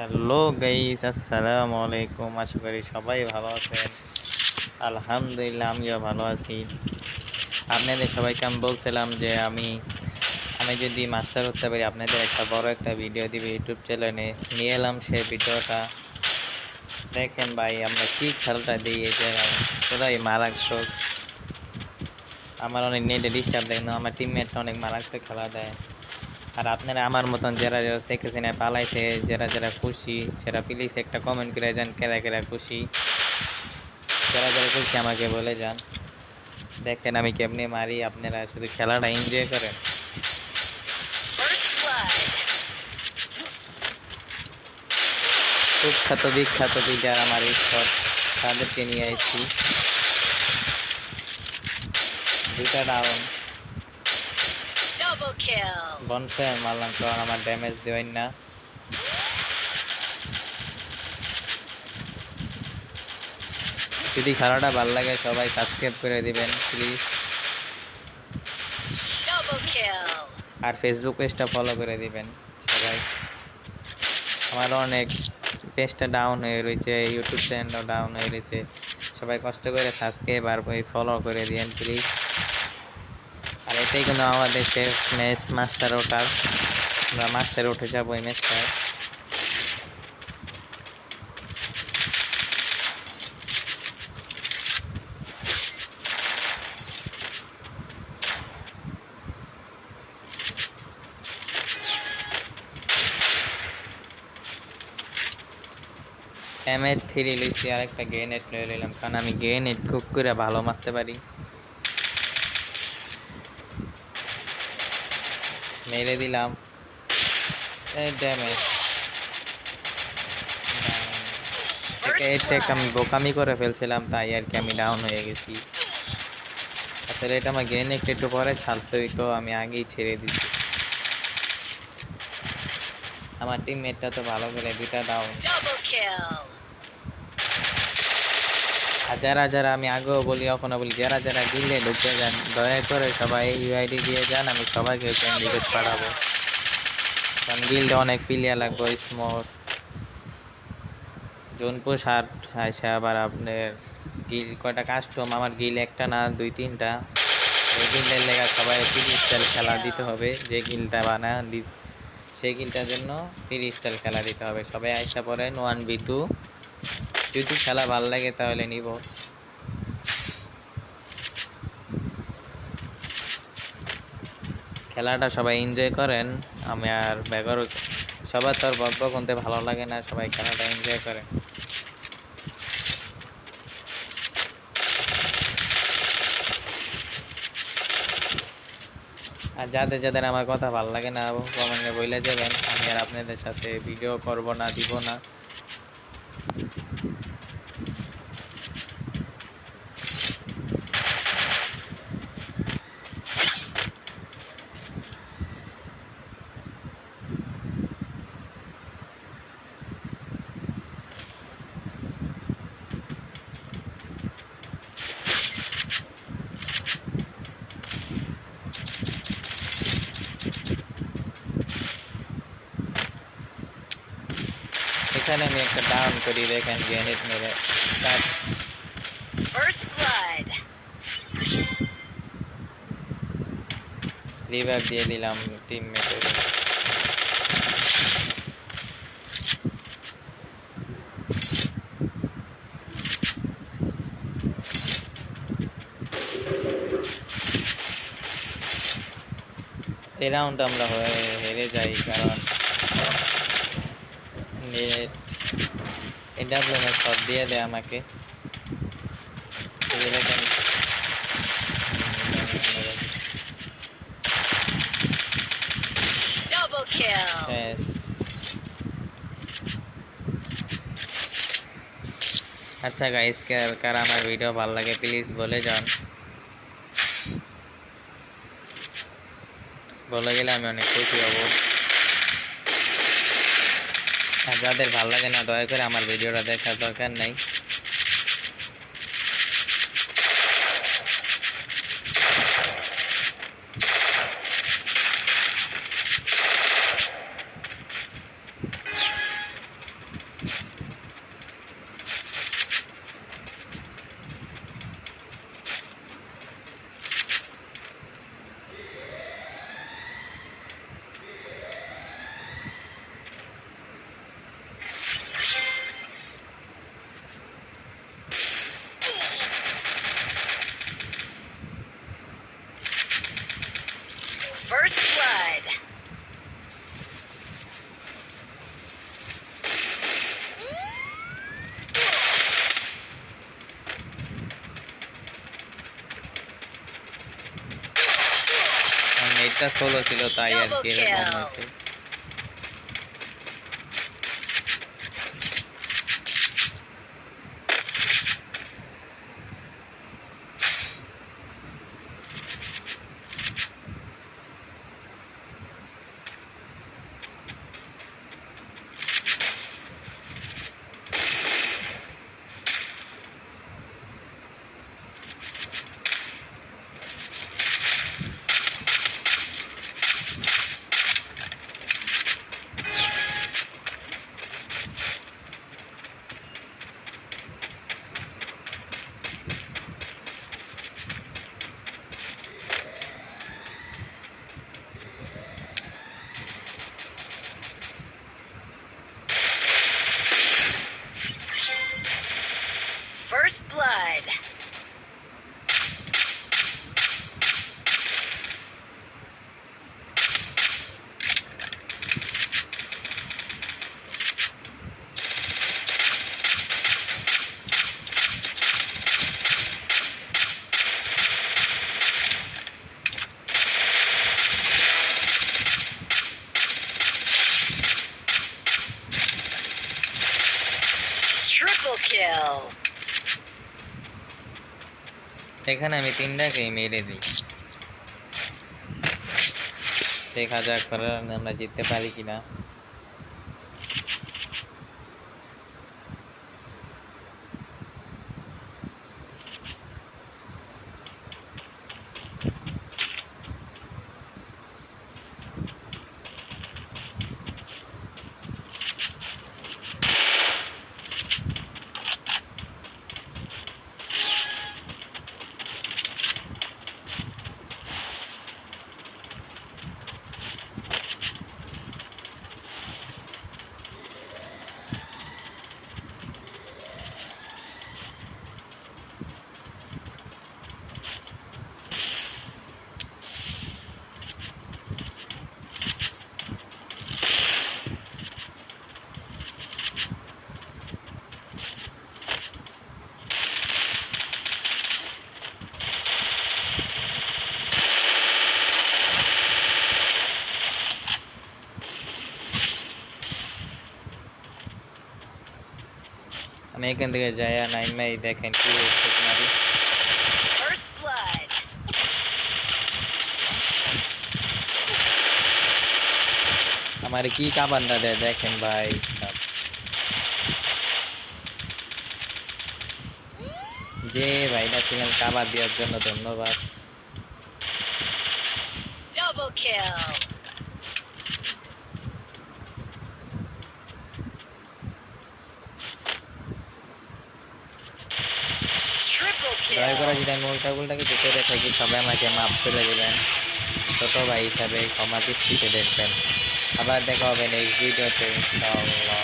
Hello guys, আসসালামু আলাইকুম। আশা করি সবাই ভালো আছেন। আলহামদুলিল্লাহ, আমিও ভালো আছি। আপনাদের সবাইকে আমি বলছিলাম যে আমি আমি যদি মাস্টার হতে পারি আপনাদের একটা বড় একটা ভিডিও দিবে ইউটিউব চ্যানেলে। নিয়ে এলাম সেই ভিডিওটা। দেখেন ভাই, আমরা কি খেলাটা দিই এই জায়গায়, পুরাই মারাত্মক। আমার অনেক নেটে ডিস্টার্ব দেয়, কিন্তু আমার টিমমেটটা অনেক মারাত্মক খেলা দেয়। আর আপনারা আমার মতন যারা যারা দেখেছেন পালাইছে, যারা যারা খুশি সেরা প্লিজ একটা কমেন্ট করে যান, কেরা কেরা খুশি, যারা যারা খুশি আমাকে বলে যান। দেখেন আমি কেমনে মারি, আপনারা শুধু খেলাটা এনজয় করেন। সুখ্যাত বিখ্যাত প্লেয়ার আমার স্কট, তাদেরকে নিয়ে আসছি। দুইটা ডাউন। বনফায়ার মারলাম কারণ আমার ড্যামেজ দেওয়াই না। যদি খেলাটা ভালো লাগে সবাই সাবস্ক্রাইব করে দিবেন প্লিজ, আর ফেসবুক পেজটা ফলো করে দিবেন সবাই। আমার অনেক পেজটা ডাউন হয়ে রয়েছে, ইউটিউব চ্যানেলটাও ডাউন হয়ে রয়েছে। সবাই কষ্ট করে সাবস্ক্রাইব আর ফলো করে দিন প্লিজ। আর এটাই কিন্তু আমাদের শেষ ম্যাচ মাস্টার ওঠার, আমরা মাস্টার উঠে যাবো এই ম্যাচটায়। M3 লইছি আর একটা গ্রেনেড লয়ে নিলাম, কারণ আমি গ্রেনেড খুব করে ভালো মারতে পারি। মেরে দিলাম, ড্যামেজ। এটা একটা আমি বোকামি করে ফেলছিলাম, তাই আর কি আমি ডাউন হয়ে গেছি। আসলে এটা আমার গ্রেনেড একটু পরে ছাড়তে হইতো, আমি আগেই ছেড়ে দিচ্ছি। আমার টিমমেটটা তো ভালো করে দুইটা ডাউন। আর যারা যারা আমি আগেও বলি এখনো বলি, যারা যারা গিলে ঢুকে যান দয়া করে সবাই ইউআইডি দিয়ে যান, আমি সবাইকে ফ্রেন্ড রিকোয়েস্ট পাঠাবো। কারণ গিল্ডে অনেক প্লেয়ার লাগবে। স্মোস জোনপুর 60 আসে, আবার আপনার গিল কয়টা কাস্টম, আমার গিল একটা না দুই তিনটা। ওই গিল্ডের লেগে সবাই ফ্রি স্টাইল খেলা দিতে হবে, যে গিলটা বানা সেই গিলটার জন্য ফ্রি স্টাইল খেলা দিতে হবে। সবাই আইসা পড়েন 1v2, যদি খেলা ভালো লাগে তাহলে নিব। খেলাটা সবাই এনজয় করেন। আমি আর বেগর সবার তো আর বক করতে ভালো লাগে না, সবাই খেলাটা এনজয় করেন। আর যাদের যাদের আমার কথা ভালো লাগে না কমেন্টে বলে যাবেন, আমি আর আপনাদের সাথে ভিডিও করব না, দিব না। এখানে আমি একটা ডাউন করি, দেখেন গ্রেনেড মেরে রিভাইভ দিয়ে দিলাম টিমমেটের। এই রাউন্ড আমরা হেরে যাই, কারণ এডাব্লিউএম শট দিয়ে দেয় আমাকে। দেখেন শেষ। আচ্ছা গাইস, কার আমার ভিডিও ভালো লাগে প্লিজ বলে যান, বলে গেলে আমি অনেক খুশি হব। আর যাদের ভালো লাগে না দয়া করে আমার ভিডিওটা দেখার দরকার নাই। একটা সোলো ছিল তাই আর কি এরকম হয়েছে। First blood. Triple kill. এখানে আমি তিনটাকেই মেরে দিই, দেখা যাক আমরা জিততে পারি কিনা। আমি এখান থেকে যাই নাইন মাই, দেখেন কি মারি। First blood. আমার কি কাবান্ডা দেয় দেখেন ভাই। যে ভাইটা ছিলেন কাবার দেওয়ার জন্য ধন্যবাদ। Double kill. Triple দয়া করে kill. যদি আমি উল্টাকে যেতে থাকি সবাই আমাকে মাফ করে দেবেন, ছোট ভাই হিসাবে ক্ষমা দৃষ্টিতে দেখবেন। আবার দেখা হবে নেক্সট ভিডিওতে ইনশাআল্লাহ।